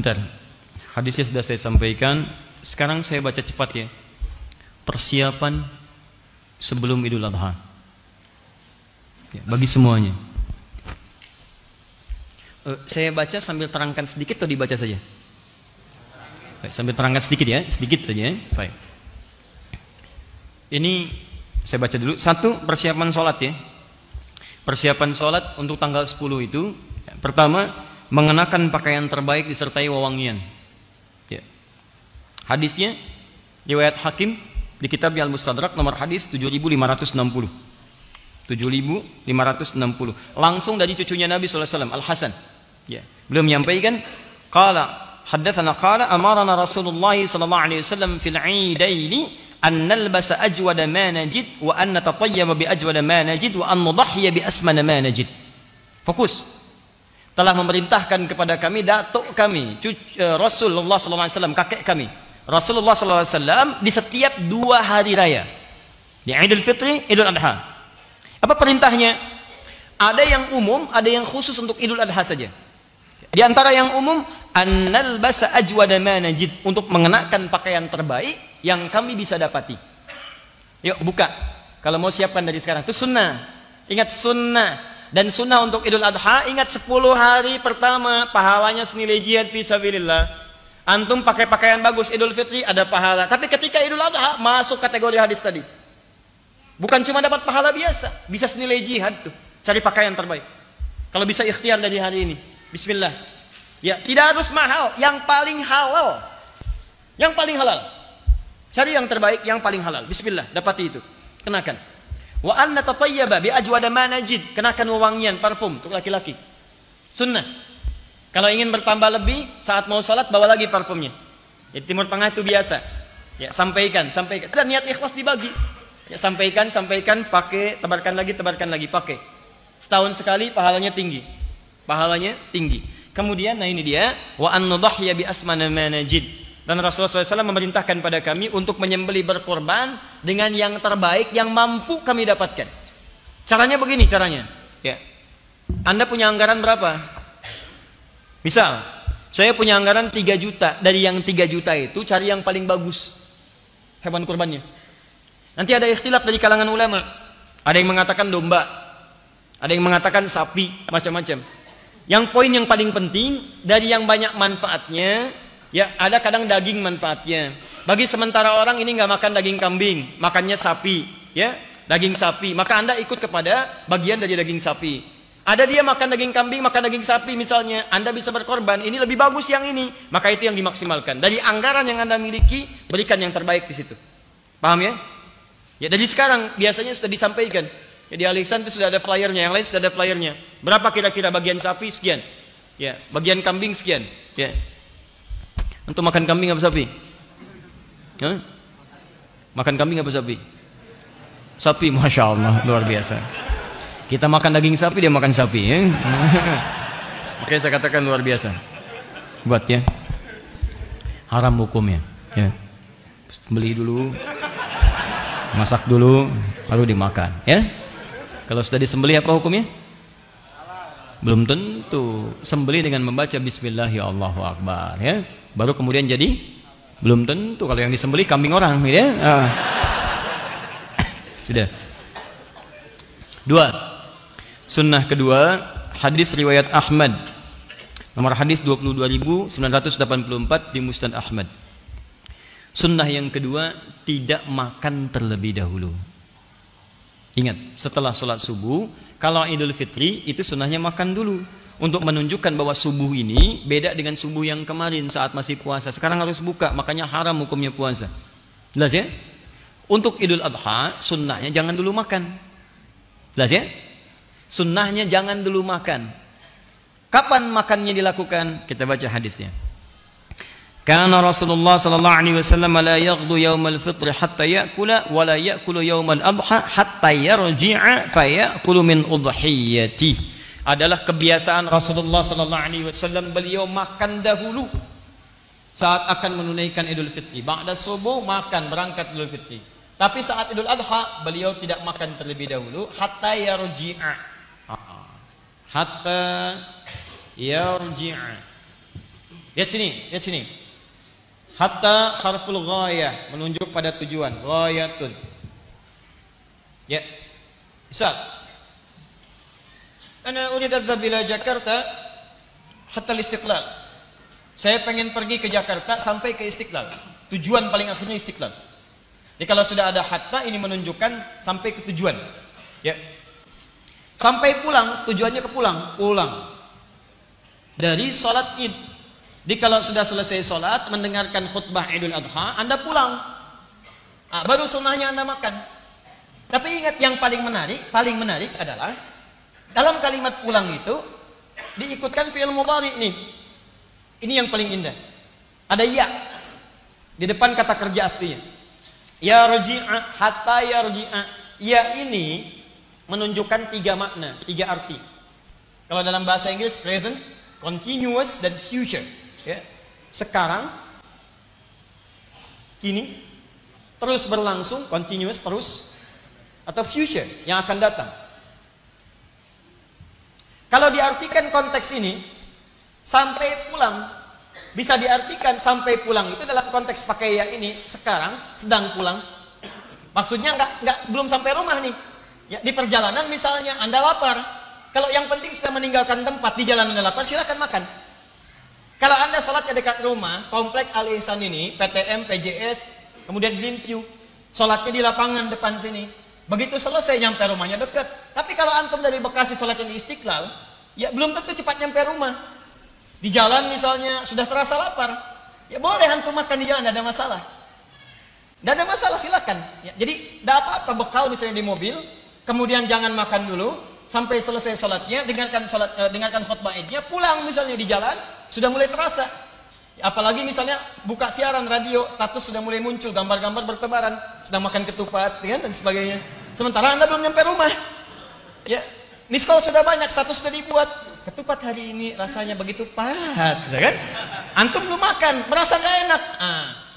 Sebentar. Hadisnya sudah saya sampaikan. Sekarang saya baca cepat ya. Persiapan sebelum Idul Adha. Ya, bagi semuanya. Saya baca sambil terangkan sedikit atau dibaca saja? Baik, sambil terangkan sedikit ya, sedikit saja. Baik. Ini saya baca dulu. Satu, persiapan sholat ya. Persiapan sholat untuk tanggal 10 itu, pertama, mengenakan pakaian terbaik disertai wewangian. Ya. Hadisnya riwayat Hakim di kitab Al-Mustadrak nomor hadis 7560. 7560. Langsung dari cucunya Nabi sallallahu alaihi wasallam, Al-Hasan. Ya. Beliau menyampaikan, haddatsana qala amarna Rasulullah sallallahu alaihi wasallam fil 'idaini an nalbasa ajwada ma najid wa an natatayyaba bi ajwada ma najid wa an nudhhiya bi asmana ma najid. Fokus. Telah memerintahkan kepada kami datuk kami Rasulullah sallallahu alaihi wasallam, kakek kami Rasulullah sallallahu alaihi wasallam, di setiap 2 hari raya, di Idul Fitri, Idul Adha. Apa perintahnya? Ada yang umum, ada yang khusus untuk Idul Adha saja. Di antara yang umum, annal basa ajwada ma najid, untuk mengenakan pakaian terbaik yang kami bisa dapati. Yuk buka. Kalau mau siapkan dari sekarang. Itu sunnah. Ingat sunnah. Dan sunnah untuk Idul Adha, ingat 10 hari pertama pahalanya senilai jihad fi sabilillah. Antum pakai pakaian bagus Idul Fitri ada pahala. Tapi ketika Idul Adha masuk kategori hadis tadi. Bukan cuma dapat pahala biasa, bisa senilai jihad tuh. Cari pakaian terbaik. Kalau bisa ikhtiar dari hari ini. Bismillah. Ya, tidak harus mahal, yang paling halal. Yang paling halal. Cari yang terbaik, yang paling halal. Bismillah, dapati itu. Kenakan. Wa an natatayyaba bi ajwada ma najid. Kenakan wewangian, parfum untuk laki-laki. Sunnah. Kalau ingin bertambah lebih, saat mau salat bawa lagi parfumnya. Ya, Timur Tengah itu biasa. Ya, sampaikan. Dan niat ikhlas dibagi. Ya, sampaikan, pakai, tebarkan lagi, pakai. Setahun sekali pahalanya tinggi. Pahalanya tinggi. Kemudian, nah ini dia, wa an nudhhiya bi asmana ma najid. Dan Rasulullah SAW memerintahkan pada kami untuk menyembelih berkorban dengan yang terbaik yang mampu kami dapatkan. Caranya begini, caranya. Ya. Anda punya anggaran berapa? Misal, saya punya anggaran 3 juta. Dari yang 3 juta itu cari yang paling bagus hewan kurbannya. Nanti ada ikhtilaf dari kalangan ulama. Ada yang mengatakan domba, ada yang mengatakan sapi, macam-macam. Yang poin yang paling penting dari yang banyak manfaatnya, ya ada kadang daging manfaatnya. Bagi sementara orang ini nggak makan daging kambing, makannya sapi, ya daging sapi. Maka Anda ikut kepada bagian dari daging sapi. Ada dia makan daging kambing, makan daging sapi misalnya, Anda bisa berkorban. Ini lebih bagus yang ini, maka itu yang dimaksimalkan. Dari anggaran yang Anda miliki, berikan yang terbaik di situ. Paham ya? Ya dari sekarang biasanya sudah disampaikan. Ya, di Alexan itu sudah ada flyernya, yang lain sudah ada flyernya. Berapa kira-kira bagian sapi sekian? Ya, bagian kambing sekian. Ya. Untuk makan kambing apa sapi? Hah? Makan kambing apa sapi? Sapi, masya Allah, luar biasa. Kita makan daging sapi, dia makan sapi. Ya? Oke, saya katakan luar biasa. Buat ya. Haram hukumnya. Ya. Beli dulu. Masak dulu, lalu dimakan, ya. Kalau sudah disembelih apa hukumnya? Belum tentu. Sembelih dengan membaca Bismillah ya Allahu Akbar, ya. Baru kemudian jadi belum tentu. Kalau yang disembelih kambing orang, ya. Sudah. 2. Sunnah kedua, hadis riwayat Ahmad. Nomor hadis 22.984 di Musnad Ahmad. Sunnah yang kedua, tidak makan terlebih dahulu. Ingat, setelah sholat subuh, kalau Idul Fitri itu sunnahnya makan dulu. Untuk menunjukkan bahwa subuh ini beda dengan subuh yang kemarin saat masih puasa. Sekarang harus buka, makanya haram hukumnya puasa. Jelas ya? Untuk Idul Adha, sunnahnya jangan dulu makan. Jelas ya? Sunnahnya jangan dulu makan. Kapan makannya dilakukan? Kita baca hadisnya. Karena Rasulullah sallallahu alaihi wasallam la yaghdu yaumal fitr hatta ya'kula wa la ya'kulu yaumal adha hatta yarji'a fa ya'kulu min udhiyati. Adalah kebiasaan Rasulullah sallallahu alaihi wasallam, beliau makan dahulu saat akan menunaikan Idul Fitri. Ba'da subuh makan, berangkat Idul Fitri. Tapi saat Idul Adha beliau tidak makan terlebih dahulu hatta yarji'a. Hatta yarji'a. Lihat sini, lihat sini. Hatta harful ghayah, menunjuk pada tujuan. Ghayatun. Ya. Misal, ana urid adhhab ila Jakarta hatta al-Istiqlal. Saya pengen pergi ke Jakarta sampai ke Istiqlal. Tujuan paling akhirnya Istiqlal. Jadi kalau sudah ada hatta, ini menunjukkan sampai ke tujuan. Ya. Sampai pulang, tujuannya ke pulang. Pulang dari sholat id. Jadi kalau sudah selesai sholat, mendengarkan khutbah Idul Adha, Anda pulang. Nah, baru sunnahnya Anda makan. Tapi ingat, yang paling menarik adalah dalam kalimat pulang itu diikutkan fi'il mudhari nih. Ini yang paling indah. Ada ya di depan kata kerja artinya. Ya rji'a, hatta yarji'a. Ya ini menunjukkan 3 makna, 3 arti. Kalau dalam bahasa Inggris present, continuous, dan future. Ya. Sekarang, kini, terus berlangsung, continuous, terus, atau future yang akan datang. Kalau diartikan konteks ini, sampai pulang, bisa diartikan sampai pulang itu dalam konteks pakai ya ini, sekarang sedang pulang. Maksudnya belum sampai rumah nih. Ya, di perjalanan misalnya Anda lapar. Kalau yang penting sudah meninggalkan tempat, di jalan Anda lapar, silakan makan. Kalau Anda sholatnya dekat rumah, komplek Al Ihsan ini, PTM, PJS, kemudian Greenview, sholatnya di lapangan depan sini. Begitu selesai nyampe rumahnya dekat. Tapi kalau antum dari Bekasi sholatnya di Istiqlal, ya belum tentu cepat nyampe rumah. Di jalan misalnya sudah terasa lapar, ya boleh antum makan di jalan, tidak ada masalah. Tidak ada masalah, silakan. Ya, jadi tidak apa-apa bekal misalnya di mobil, kemudian jangan makan dulu sampai selesai sholatnya, dengarkan khutbah idnya, pulang misalnya di jalan sudah mulai terasa. Ya, apalagi misalnya buka siaran radio, status sudah mulai muncul, gambar-gambar bertebaran, sedang makan ketupat, ya, dan sebagainya. Sementara Anda belum nyampe rumah. Ya, miss call sudah banyak, status sudah dibuat. Ketupat hari ini rasanya begitu pahat, ya kan? Antum belum makan, merasa nggak enak.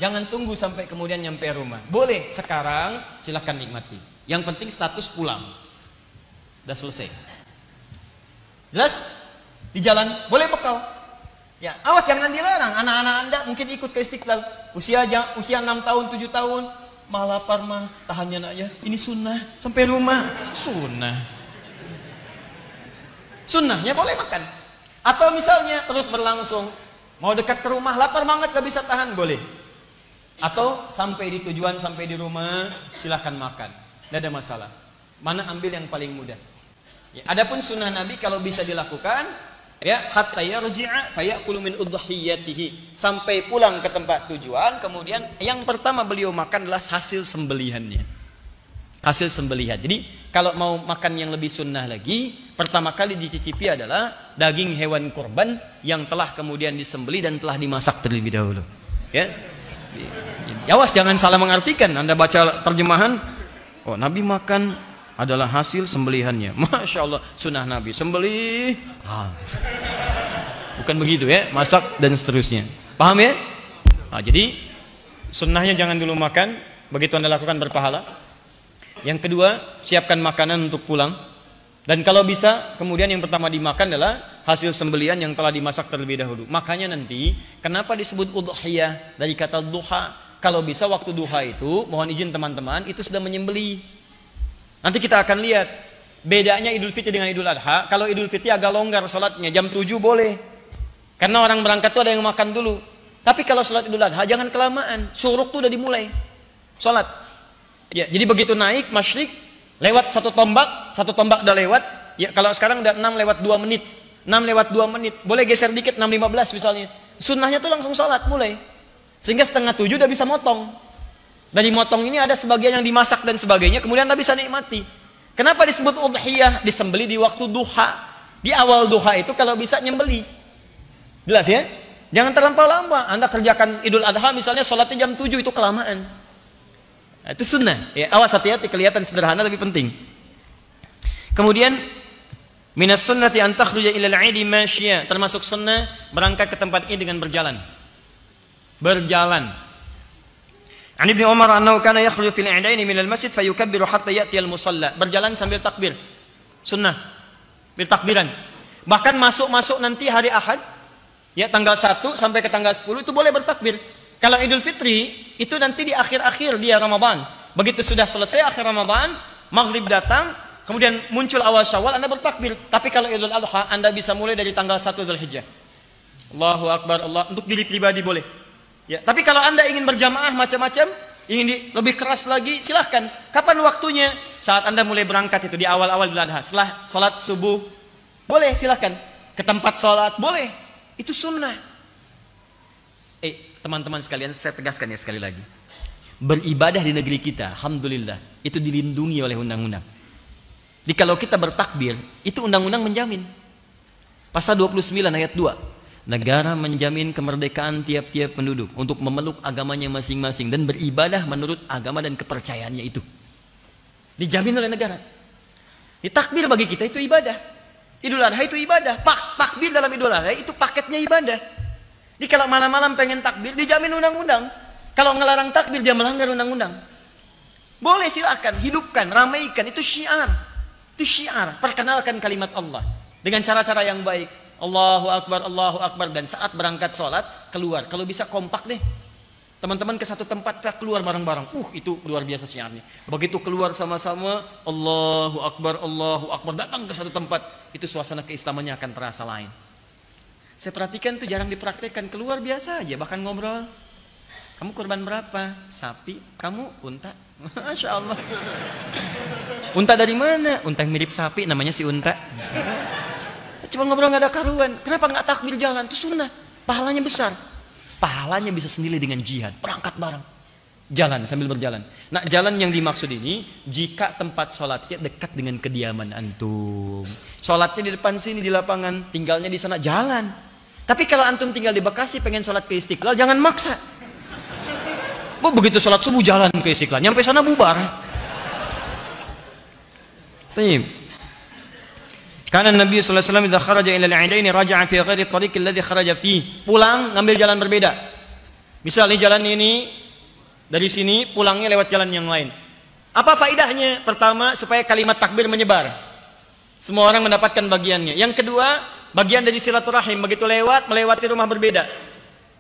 Jangan tunggu sampai kemudian nyampe rumah. Boleh sekarang, silahkan nikmati. Yang penting status pulang. Udah selesai. Jelas? Di jalan boleh bekal. Ya, awas jangan dilarang. Anak-anak Anda mungkin ikut ke Istiqlal. Usia 6 tahun, 7 tahun, malah lapar mah, tahannya nak ya. Ini sunnah sampai rumah. Sunnahnya boleh makan. Atau misalnya terus berlangsung, mau dekat ke rumah, lapar banget gak bisa tahan, boleh. Atau sampai di tujuan, sampai di rumah, silahkan makan, tidak ada masalah. Mana ambil yang paling mudah. Ya, adapun sunnah Nabi kalau bisa dilakukan, ya, hatta yarji'a fayakulu min udhiyatihi, sampai pulang ke tempat tujuan, kemudian yang pertama beliau makan adalah hasil sembelihannya. Hasil sembelihan. Jadi kalau mau makan yang lebih sunnah lagi, pertama kali dicicipi adalah daging hewan kurban yang telah kemudian disembelih dan telah dimasak terlebih dahulu. Ya. Awas jangan salah mengartikan. Anda baca terjemahan, oh Nabi makan adalah hasil sembelihannya. Masya Allah, sunnah Nabi sembelih. Bukan begitu ya, masak dan seterusnya. Paham ya? Jadi sunnahnya jangan dulu makan, begitu Anda lakukan berpahala. Yang kedua, siapkan makanan untuk pulang. Dan kalau bisa, kemudian yang pertama dimakan adalah hasil sembelihan yang telah dimasak terlebih dahulu. Makanya nanti, kenapa disebut udhiyah dari kata duha? Kalau bisa waktu duha itu, mohon izin teman-teman, itu sudah menyembelih. Nanti kita akan lihat bedanya Idul Fitri dengan Idul Adha. Kalau Idul Fitri agak longgar sholatnya, jam 7 boleh. Karena orang berangkat itu ada yang makan dulu. Tapi kalau sholat Idul Adha jangan kelamaan. Syuruk itu udah dimulai. Sholat. Ya, jadi begitu naik masyrik, lewat satu tombak udah lewat. Ya, kalau sekarang udah 6 lewat 2 menit. 6 lewat 2 menit. Boleh geser dikit 6.15 misalnya. Sunnahnya tuh langsung sholat mulai. Sehingga setengah 7 udah bisa motong. Dari motong ini ada sebagian yang dimasak dan sebagainya, kemudian Anda bisa nikmati. Kenapa disebut udhiyah? Disembeli di waktu duha. Di awal duha itu kalau bisa nyembeli. Jelas ya? Jangan terlampau lama. Anda kerjakan Idul Adha misalnya sholatnya jam 7 itu kelamaan. Nah, itu sunnah. Ya, awas hati-hati, kelihatan sederhana tapi penting. Kemudian minas sunnati an takhruja ila al-'idi masyiya, termasuk sunnah berangkat ke tempat ini dengan berjalan. Berjalan. An Ibnu Umar annahu kana yakhruju fil 'idaini min al-masjid fayukabbiru hatta ya'ti al-musalla. Berjalan sambil takbir. Sunnah. Bertakbiran. Bahkan masuk nanti hari Ahad, Ya, tanggal 1 sampai ke tanggal 10 itu boleh bertakbir. Kalau Idul Fitri itu nanti di akhir-akhir dia Ramadan. Begitu sudah selesai akhir Ramadan, maghrib datang, kemudian muncul awal Syawal, Anda bertakbir. Tapi kalau Idul Adha, Anda bisa mulai dari tanggal 1 Dzulhijjah. Allahu Akbar, Allah, untuk diri pribadi boleh. Ya, tapi kalau Anda ingin berjamaah macam-macam, ingin lebih keras lagi, silahkan. Kapan waktunya? Saat Anda mulai berangkat itu di awal-awal Idul Adha, setelah sholat subuh, boleh, silahkan. Ke tempat sholat, boleh. Itu sunnah. Teman-teman sekalian, saya tegaskan ya sekali lagi. Beribadah di negeri kita, alhamdulillah, itu dilindungi oleh undang-undang. Jadi kalau kita bertakbir, itu undang-undang menjamin. Pasal 29 ayat 2. Negara menjamin kemerdekaan tiap-tiap penduduk untuk memeluk agamanya masing-masing dan beribadah menurut agama dan kepercayaannya itu. Dijamin oleh negara. Di takbir bagi kita itu ibadah. Idul Adha itu ibadah. Takbir dalam Idul Adha itu paketnya ibadah. Jadi kalau malam-malam pengen takbir, dijamin undang-undang. Kalau ngelarang takbir, dia melanggar undang-undang. Boleh, silakan, hidupkan, ramaikan, itu syiar. Itu syiar, perkenalkan kalimat Allah dengan cara-cara yang baik. Allahu Akbar, dan saat berangkat sholat, keluar. Kalau bisa kompak deh. Teman-teman ke satu tempat, kita keluar bareng-bareng. Itu luar biasa syiarnya. Begitu keluar sama-sama, Allahu Akbar, datang ke satu tempat, itu suasana keislamannya akan terasa lain. Saya perhatikan tuh jarang dipraktekkan, keluar biasa aja, bahkan ngobrol. Kamu kurban berapa? Sapi. Kamu unta? Masya Allah. Unta dari mana? Unta yang mirip sapi, namanya si unta. Cuma ngobrol nggak ada karuan. Kenapa nggak takbir jalan? Itu sunnah. Pahalanya besar. Pahalanya bisa senilai dengan jihad. Berangkat bareng. Jalan sambil berjalan. Nah, jalan yang dimaksud ini jika tempat sholatnya dekat dengan kediaman antum. Sholatnya di depan sini di lapangan, tinggalnya di sana, jalan. Tapi kalau antum tinggal di Bekasi pengen sholat ke Istiqlal, jangan maksa. Begitu sholat subuh jalan ke Istiqlal, nyampe sana bubar. Tayyib. Karena Nabi sallallahu alaihi wasallam idza kharaja ila al-'idaini raja'a fi ghairi at-tariq alladhi kharaja fi. Pulang ngambil jalan berbeda. Misalnya jalan ini dari sini, pulangnya lewat jalan yang lain. Apa faedahnya? Pertama, supaya kalimat takbir menyebar. Semua orang mendapatkan bagiannya. Yang kedua, bagian dari silaturahim, begitu lewat melewati rumah berbeda.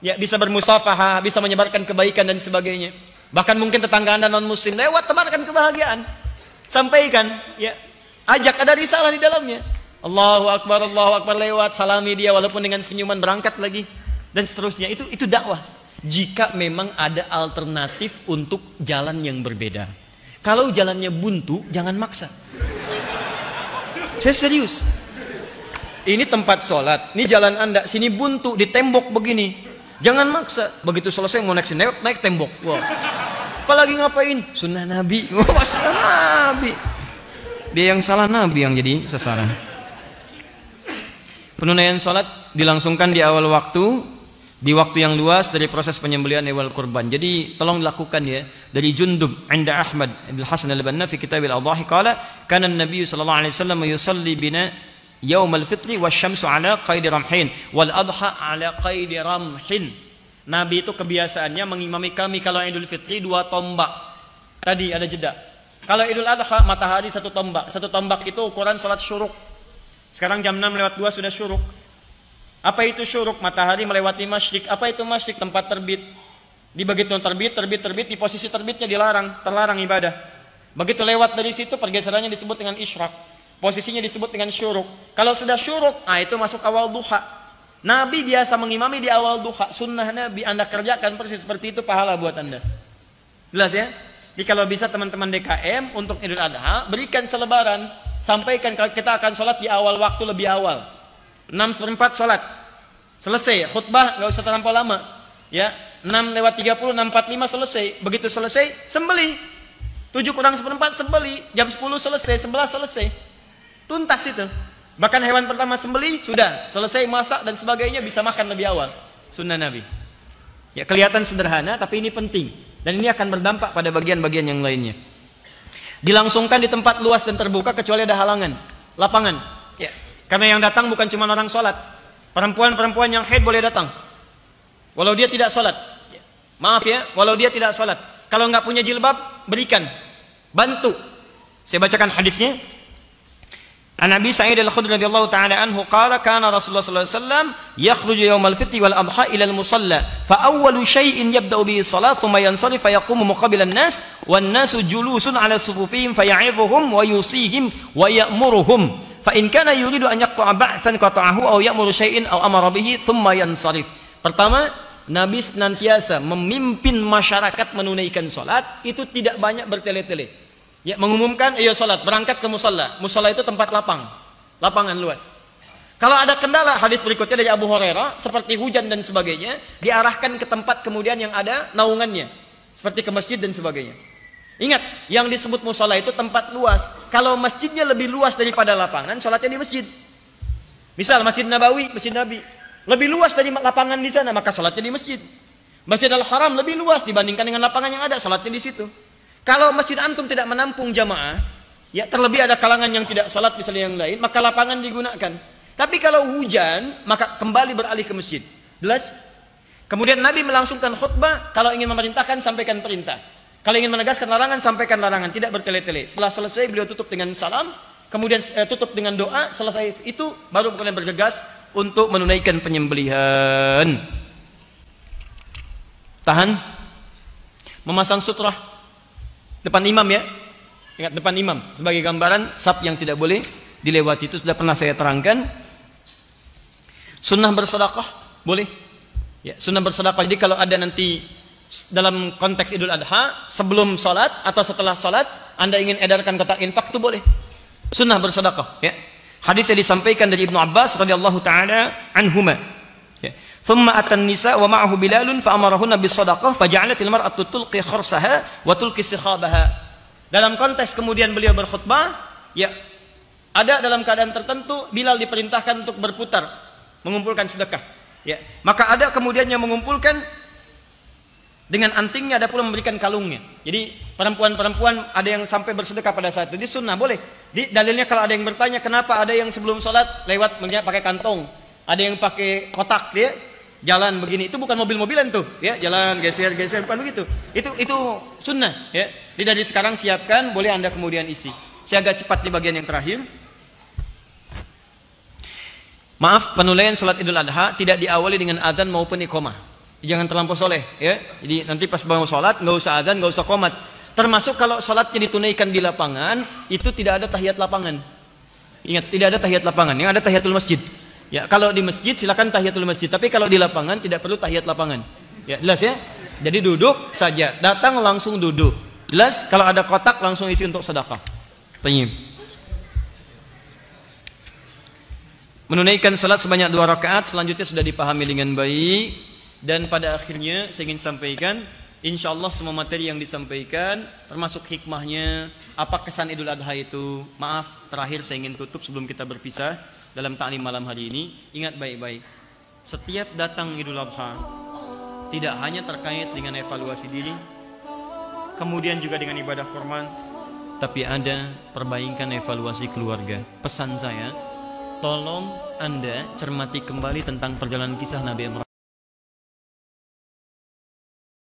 Ya, bisa bermusafahah, bisa menyebarkan kebaikan dan sebagainya. Bahkan mungkin tetangga Anda non muslim lewat, tebarkan kebahagiaan. Sampaikan, ya. Ajak, ada risalah di dalamnya. Allahu Akbar lewat, salami dia walaupun dengan senyuman, berangkat lagi dan seterusnya. Itu dakwah. Jika memang ada alternatif untuk jalan yang berbeda. Kalau jalannya buntu, jangan maksa. Saya serius. Ini tempat sholat, ini jalan Anda, sini buntu, di tembok begini. Jangan maksa. Begitu selesai mau naik tembok. Wah. Apalagi ngapain? Sunnah Nabi. Wah, sunnah Nabi. Dia yang salah, Nabi yang jadi sasaran. Penunaian sholat dilangsungkan di awal waktu, di waktu yang luas dari proses penyembelihan hewan kurban. Jadi tolong dilakukan ya. Dari Jundub inda Ahmad Ibn Hasan al-Banna fi kitab al-Adhahi qala kana an-nabiy sallallahu alaihi wasallam yusalli bina yaum al-fitri wasyamsu ala qaidi ramhin wal adha ala qaidi ramhin. Nabi itu kebiasaannya mengimami kami kalau Idul Fitri 2 tombak. Tadi ada jeda. Kalau Idul Adha matahari 1 tombak. 1 tombak itu ukuran salat syuruk. Sekarang jam 6:02 sudah syuruk. Apa itu syuruk? Matahari melewati masyrik. Apa itu masyrik? Tempat terbit. Di begitu terbit, di posisi terbitnya terlarang ibadah. Begitu lewat dari situ, pergeserannya disebut dengan isyraq. Posisinya disebut dengan syuruk. Kalau sudah syuruk, itu masuk awal duha. Nabi biasa mengimami di awal duha. Sunnah Nabi, Anda kerjakan persis seperti itu, pahala buat Anda. Jelas ya? Jadi kalau bisa teman-teman DKM untuk Idul Adha, berikan selebaran. Sampaikan kita akan sholat di awal waktu, lebih awal. 6:04 sholat. Selesai, khutbah nggak usah terlampau lama. Ya, 6:30, 6:45 selesai. Begitu selesai, sembelih. 7:04 sembelih. Jam 10 selesai, 11 selesai. Tuntas itu. Bahkan hewan pertama sembelih, sudah. Selesai masak dan sebagainya, bisa makan lebih awal. Sunnah Nabi. Ya, kelihatan sederhana, tapi ini penting. Dan ini akan berdampak pada bagian-bagian yang lainnya. Dilangsungkan di tempat luas dan terbuka kecuali ada halangan, lapangan. Ya. Karena yang datang bukan cuma orang sholat. Perempuan-perempuan yang haid boleh datang. Walau dia tidak sholat. Maaf ya, walau dia tidak sholat. Kalau nggak punya jilbab, berikan. Bantu. Saya bacakan hadisnya. An Abi Sa'id Al-Khudri radhiyallahu ta'ala anhu qala kana Rasulullah sallallahu alaihi wasallam yakhruju yawmal fitri wal adha ila al-musalla fa awwalu shay'in yabda'u bihi as-salat thumma yansarif fa yaqumu muqabila an-nas wan nasu julusun 'ala sufufihim fa ya'idhuhum wa yusihim wa ya'muruhum fa in kana yuridu an yaqta'a ba'than qata'ahu aw ya'muru shay'in aw amara bihi thumma yansarif. Pertama, Nabi senantiasa memimpin masyarakat menunaikan salat, itu tidak banyak bertele-tele. Ya, mengumumkan, ayo salat, berangkat ke musalla. Musalla itu tempat lapangan luas. Kalau ada kendala, hadis berikutnya dari Abu Hurairah, seperti hujan dan sebagainya, diarahkan ke tempat kemudian yang ada naungannya, seperti ke masjid dan sebagainya. Ingat, yang disebut musalla itu tempat luas. Kalau masjidnya lebih luas daripada lapangan, salatnya di masjid. Misal Masjid Nabawi, Masjid Nabi, lebih luas dari lapangan di sana, maka salatnya di masjid. Masjid Al-Haram lebih luas dibandingkan dengan lapangan yang ada, salatnya di situ. Kalau masjid antum tidak menampung jamaah, ya terlebih ada kalangan yang tidak salat misalnya yang lain, maka lapangan digunakan. Tapi kalau hujan, maka kembali beralih ke masjid. Jelas? Kemudian Nabi melangsungkan khutbah, kalau ingin memerintahkan sampaikan perintah. Kalau ingin menegaskan larangan, sampaikan larangan, tidak bertele-tele. Setelah selesai beliau tutup dengan salam, kemudian tutup dengan doa, selesai itu baru kemudian bergegas untuk menunaikan penyembelihan. Tahan. Memasang sutrah depan imam, ya. Ingat, depan imam sebagai gambaran saf yang tidak boleh dilewati, itu sudah pernah saya terangkan. Sunnah bersedekah boleh, ya, sunnah bersedekah. Jadi kalau ada nanti dalam konteks Idul Adha, sebelum sholat atau setelah sholat Anda ingin edarkan kotak infak, itu boleh. Sunnah bersedekah, ya. Hadis yang disampaikan dari Ibnu Abbas radhiyallahu taala anhuma, ya. Thumma atan nisa wa ma'ahu Bilalun fa amarahunna bis sadaqah fa ja'alatil mar'atu tulqi kharsaha wa tulqi sikhabaha. Dalam konteks kemudian beliau berkhutbah, ya, ada dalam keadaan tertentu Bilal diperintahkan untuk berputar mengumpulkan sedekah, ya. Maka ada kemudian yang mengumpulkan dengan antingnya, ada pula memberikan kalungnya. Jadi perempuan-perempuan ada yang sampai bersedekah pada saat itu. Jadi sunnah boleh. Di dalilnya kalau ada yang bertanya kenapa ada yang sebelum sholat lewat pakai kantong, ada yang pakai kotak, ya, jalan begini, itu bukan mobil-mobilan tuh, ya, jalan geser-geser, bukan begitu. Itu sunnah, ya. Jadi dari sekarang siapkan, boleh Anda kemudian isi. Saya agak cepat di bagian yang terakhir. Maaf, penunaian salat Idul Adha tidak diawali dengan adzan maupun iqamah. Jangan terlampau soleh, ya. Jadi nanti pas bangun salat nggak usah adzan, nggak usah qomat. Termasuk kalau salatnya ditunaikan di lapangan, itu tidak ada tahiyat lapangan. Ingat, tidak ada tahiyat lapangan, yang ada tahiyatul masjid. Ya, kalau di masjid silakan tahiyatul masjid, tapi kalau di lapangan tidak perlu tahiyat lapangan. Ya, jelas ya? Jadi duduk saja, datang langsung duduk. Jelas? Kalau ada kotak langsung isi untuk sedekah. Tayyib. Menunaikan salat sebanyak 2 rakaat selanjutnya sudah dipahami dengan baik, dan pada akhirnya saya ingin sampaikan, insyaallah semua materi yang disampaikan termasuk hikmahnya, apa kesan Idul Adha itu. Maaf, terakhir saya ingin tutup sebelum kita berpisah dalam ta'lim malam hari ini. Ingat baik-baik, setiap datang Idul Adha tidak hanya terkait dengan evaluasi diri, kemudian juga dengan ibadah kurban, tapi ada perbaikan evaluasi keluarga. Pesan saya, tolong Anda cermati kembali tentang perjalanan kisah Nabi Ibrahim.